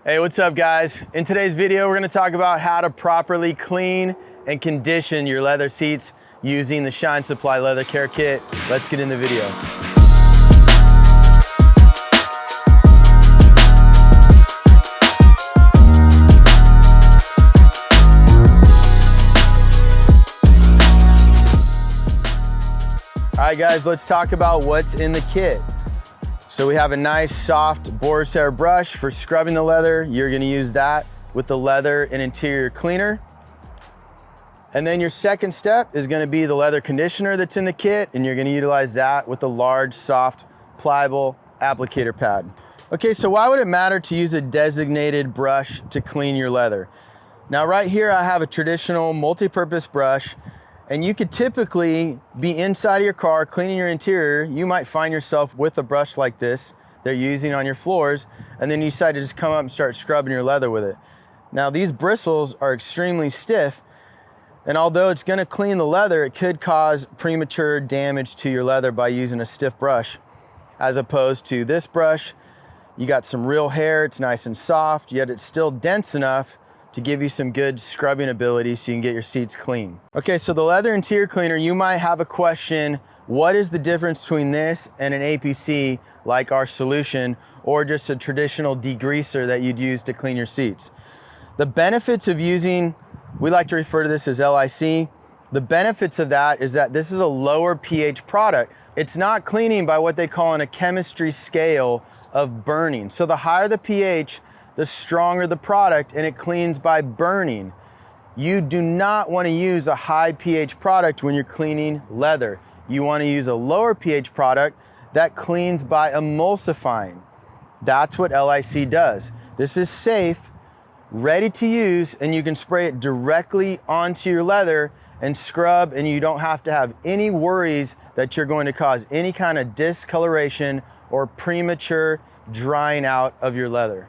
Hey, what's up guys? In today's video, we're gonna talk about how to properly clean and condition your leather seats using the shinesupply leather care kit. Let's get in the video. All right guys, let's talk about what's in the kit. So we have a nice soft Boars hair brush for scrubbing the leather. You're gonna use that with the leather and interior cleaner. And then your second step is gonna be the leather conditioner that's in the kit, and you're gonna utilize that with the large, soft, pliable applicator pad. Okay, so why would it matter to use a designated brush to clean your leather? Now right here I have a traditional multi-purpose brush, and you could typically be inside of your car cleaning your interior. You might find yourself with a brush like this they're using on your floors, and then you decide to just come up and start scrubbing your leather with it. Now these bristles are extremely stiff, and although it's gonna clean the leather, it could cause premature damage to your leather by using a stiff brush. As opposed to this brush, you got some real hair, it's nice and soft, yet it's still dense enough to give you some good scrubbing ability so you can get your seats clean. Okay, so the leather interior cleaner, you might have a question, what is the difference between this and an APC like our solution, or just a traditional degreaser that you'd use to clean your seats? The benefits of using, we like to refer to this as LIC, the benefits of that is that this is a lower pH product. It's not cleaning by what they call in a chemistry scale of burning. So the higher the pH, the stronger the product, and it cleans by burning. You do not want to use a high pH product when you're cleaning leather. You want to use a lower pH product that cleans by emulsifying. That's what LIC does. This is safe, ready to use, and you can spray it directly onto your leather and scrub, and you don't have to have any worries that you're going to cause any kind of discoloration or premature drying out of your leather.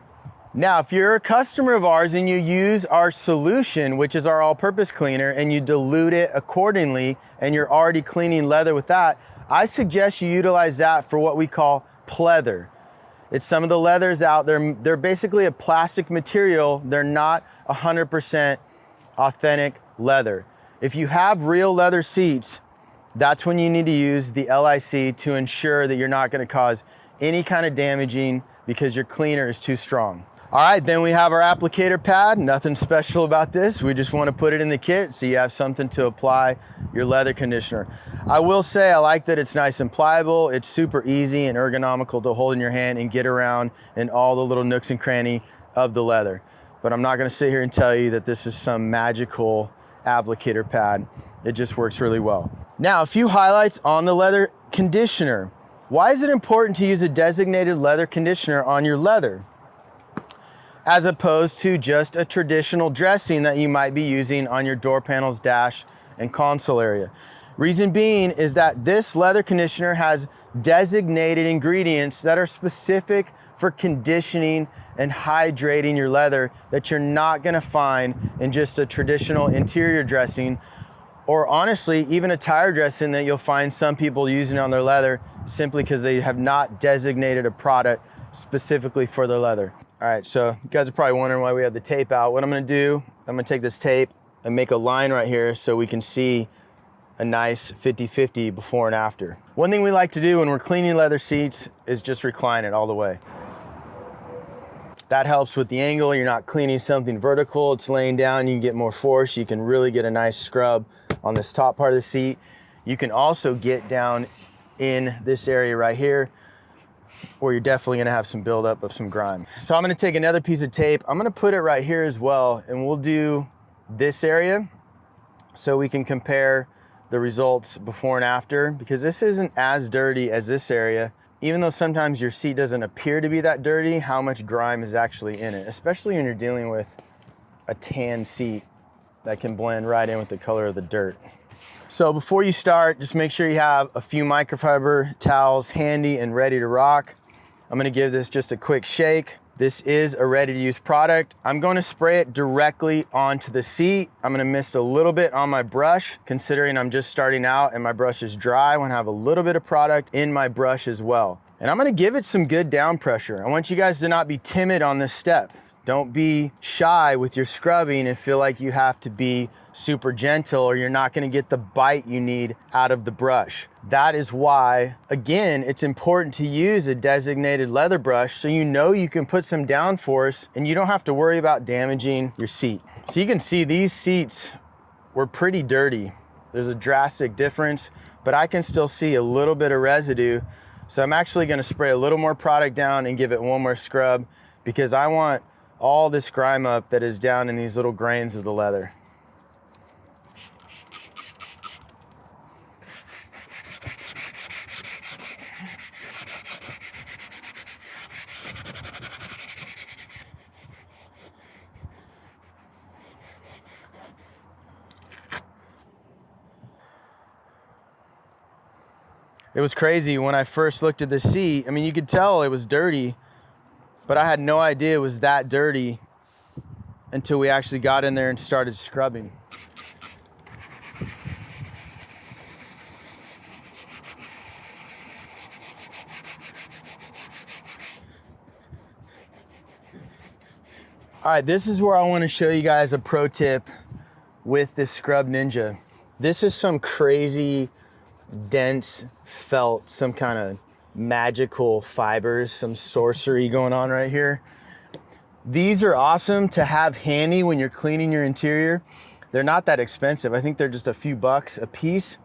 Now, if you're a customer of ours and you use our solution, which is our all-purpose cleaner, and you dilute it accordingly, and you're already cleaning leather with that, I suggest you utilize that for what we call pleather. It's some of the leathers out there, they're basically a plastic material. They're not 100% authentic leather. If you have real leather seats, that's when you need to use the LIC to ensure that you're not gonna cause any kind of damaging because your cleaner is too strong. All right, then we have our applicator pad. Nothing special about this. We just want to put it in the kit so you have something to apply your leather conditioner. I will say I like that it's nice and pliable. It's super easy and ergonomical to hold in your hand and get around in all the little nooks and cranny of the leather. But I'm not going to sit here and tell you that this is some magical applicator pad. It just works really well. Now, a few highlights on the leather conditioner. Why is it important to use a designated leather conditioner on your leather, as opposed to just a traditional dressing that you might be using on your door panels, dash, and console area? Reason being is that this leather conditioner has designated ingredients that are specific for conditioning and hydrating your leather that you're not gonna find in just a traditional interior dressing, or honestly, even a tire dressing that you'll find some people using on their leather simply because they have not designated a product specifically for their leather. All right, so you guys are probably wondering why we have the tape out. What I'm gonna do, I'm gonna take this tape and make a line right here so we can see a nice 50-50 before and after. One thing we like to do when we're cleaning leather seats is just recline it all the way. That helps with the angle. You're not cleaning something vertical, it's laying down, you can get more force. You can really get a nice scrub on this top part of the seat. You can also get down in this area right here, where you're definitely gonna have some buildup of some grime. So I'm gonna take another piece of tape, I'm gonna put it right here as well, and we'll do this area so we can compare the results before and after, because this isn't as dirty as this area. Even though sometimes your seat doesn't appear to be that dirty, how much grime is actually in it, especially when you're dealing with a tan seat that can blend right in with the color of the dirt. So before you start, just make sure you have a few microfiber towels handy and ready to rock. I'm gonna give this just a quick shake. This is a ready to use product. I'm going to spray it directly onto the seat. I'm gonna mist a little bit on my brush, considering I'm just starting out and my brush is dry. I wanna have a little bit of product in my brush as well. And I'm gonna give it some good down pressure. I want you guys to not be timid on this step. Don't be shy with your scrubbing and feel like you have to be super gentle or you're not gonna get the bite you need out of the brush. That is why, again, it's important to use a designated leather brush so you know you can put some downforce and you don't have to worry about damaging your seat. So you can see these seats were pretty dirty. There's a drastic difference, but I can still see a little bit of residue. So I'm actually gonna spray a little more product down and give it one more scrub because I want all this grime up that is down in these little grains of the leather. It was crazy when I first looked at the seat. I mean, you could tell it was dirty, but I had no idea it was that dirty until we actually got in there and started scrubbing. All right, this is where I want to show you guys a pro tip with this Scrub Ninja. This is some crazy dense felt, some kind of magical fibers, some sorcery going on right here. These are awesome to have handy when you're cleaning your interior. They're not that expensive. I think they're just a few bucks a piece,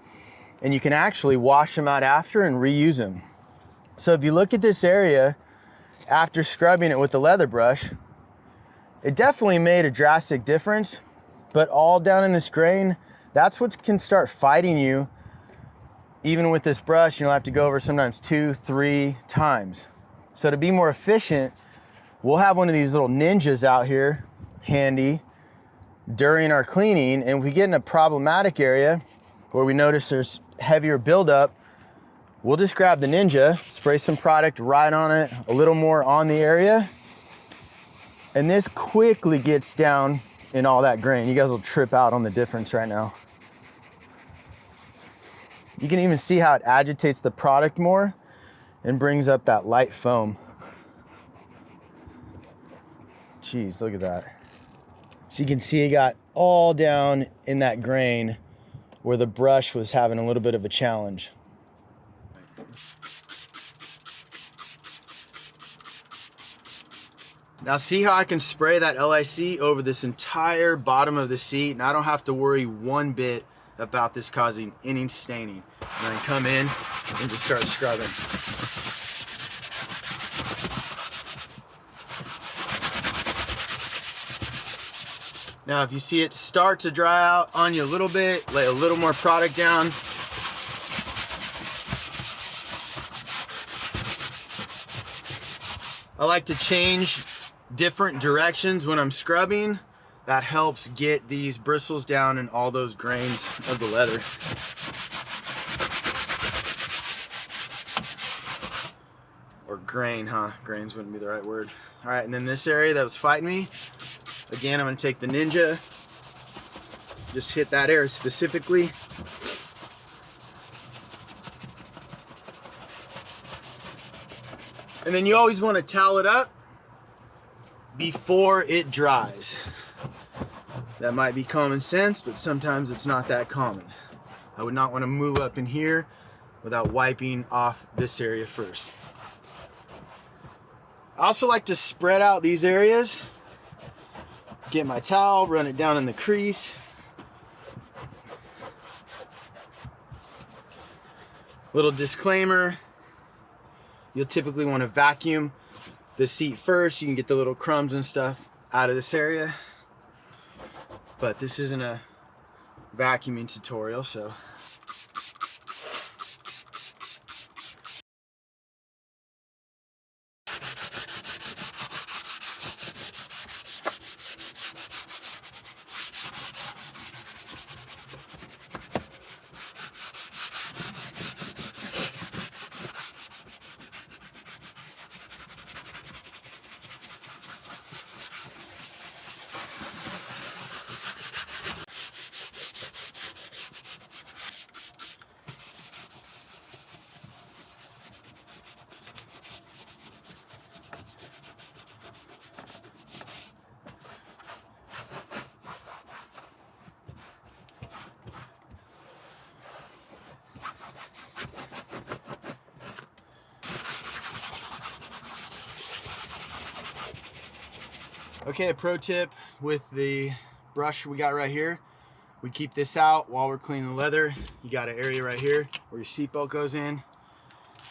and you can actually wash them out after and reuse them. So if you look at this area after scrubbing it with the leather brush, it definitely made a drastic difference, but all down in this grain, that's what can start fighting you. Even with this brush, you'll have to go over sometimes 2-3 times. So to be more efficient, we'll have one of these little ninjas out here handy during our cleaning. And if we get in a problematic area where we notice there's heavier buildup, we'll just grab the Ninja, spray some product right on it, a little more on the area. And this quickly gets down in all that grain. You guys will trip out on the difference right now. You can even see how it agitates the product more and brings up that light foam. Jeez, look at that. So you can see it got all down in that grain where the brush was having a little bit of a challenge. Now see how I can spray that LIC over this entire bottom of the seat and I don't have to worry one bit about this causing any staining. And then come in and just start scrubbing. Now if you see it start to dry out on you a little bit, lay a little more product down. I like to change different directions when I'm scrubbing. That helps get these bristles down and all those grains of the leather. Or grain, huh? Grains wouldn't be the right word. All right, and then this area that was fighting me, again, I'm gonna take the Ninja, just hit that area specifically. And then you always wanna towel it up before it dries. That might be common sense, but sometimes it's not that common. I would not want to move up in here without wiping off this area first. I also like to spread out these areas. Get my towel, run it down in the crease. Little disclaimer, you'll typically want to vacuum the seat first. You can get the little crumbs and stuff out of this area. But this isn't a vacuuming tutorial, so. Okay, a pro tip with the brush we got right here. We keep this out while we're cleaning the leather. You got an area right here where your seatbelt goes in.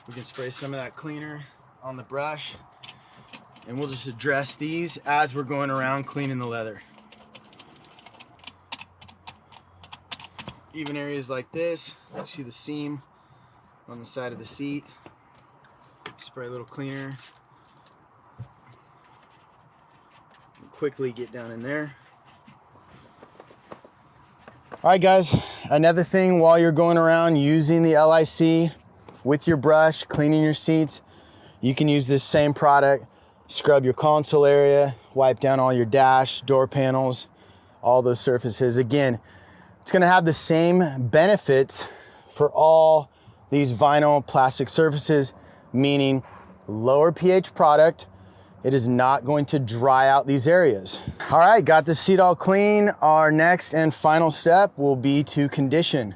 We can spray some of that cleaner on the brush, and we'll just address these as we're going around cleaning the leather. Even areas like this, you see the seam on the side of the seat. Spray a little cleaner. Quickly get down in there. All right, guys, another thing while you're going around using the LIC with your brush, cleaning your seats, you can use this same product, scrub your console area, wipe down all your dash, door panels, all those surfaces. Again, it's gonna have the same benefits for all these vinyl plastic surfaces, meaning lower pH product. It is not going to dry out these areas. All right, got the seat all clean. Our next and final step will be to condition.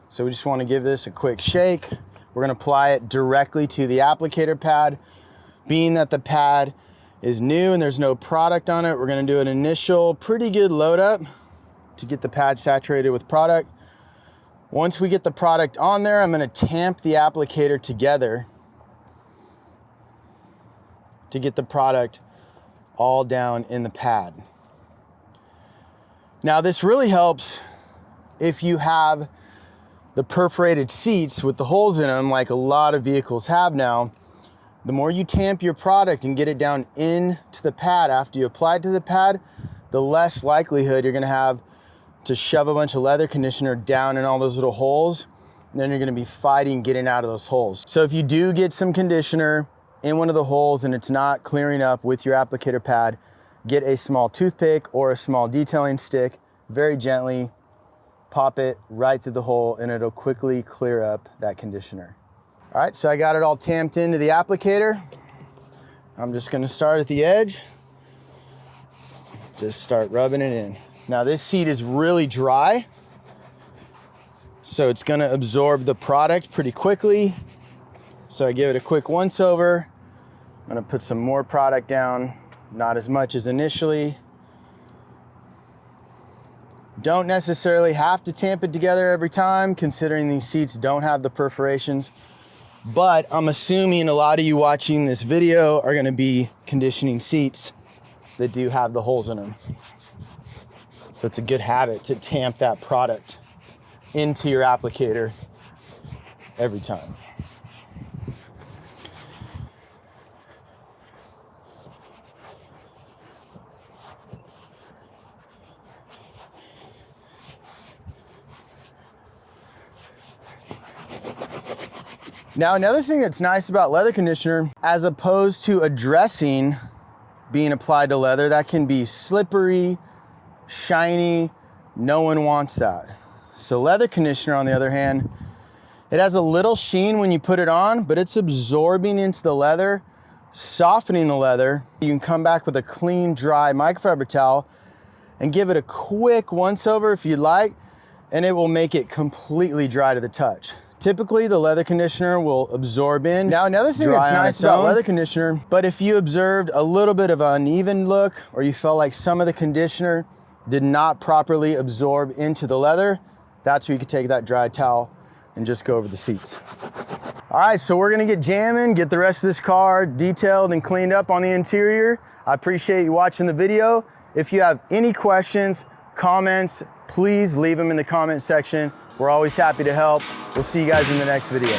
So we just want to give this a quick shake. We're gonna apply it directly to the applicator pad. Being that the pad is new and there's no product on it, we're gonna do an initial pretty good load up to get the pad saturated with product. Once we get the product on there, I'm gonna tamp the applicator together to get the product all down in the pad. Now this really helps if you have the perforated seats with the holes in them like a lot of vehicles have now. The more you tamp your product and get it down into the pad after you apply it to the pad, the less likelihood you're gonna have to shove a bunch of leather conditioner down in all those little holes, and then you're gonna be fighting getting out of those holes. So if you do get some conditioner in one of the holes and it's not clearing up with your applicator pad, get a small toothpick or a small detailing stick, very gently pop it right through the hole and it'll quickly clear up that conditioner. All right, so I got it all tamped into the applicator. I'm just gonna start at the edge, just start rubbing it in. Now this seat is really dry, so it's gonna absorb the product pretty quickly. So I give it a quick once over. I'm gonna put some more product down, not as much as initially. Don't necessarily have to tamp it together every time, considering these seats don't have the perforations, but I'm assuming a lot of you watching this video are gonna be conditioning seats that do have the holes in them. So it's a good habit to tamp that product into your applicator every time. Now, another thing that's nice about leather conditioner, as opposed to a dressing being applied to leather, that can be slippery, shiny, no one wants that. So leather conditioner, on the other hand, it has a little sheen when you put it on, but it's absorbing into the leather, softening the leather. You can come back with a clean, dry microfiber towel and give it a quick once over if you'd like, and it will make it completely dry to the touch. Typically, the leather conditioner will absorb in. Now, another thing that's nice about leather conditioner, but if you observed a little bit of an uneven look, or you felt like some of the conditioner did not properly absorb into the leather, that's where you could take that dry towel and just go over the seats. All right, so we're gonna get jamming, get the rest of this car detailed and cleaned up on the interior. I appreciate you watching the video. If you have any questions, comments, please leave them in the comment section. We're always happy to help. We'll see you guys in the next video.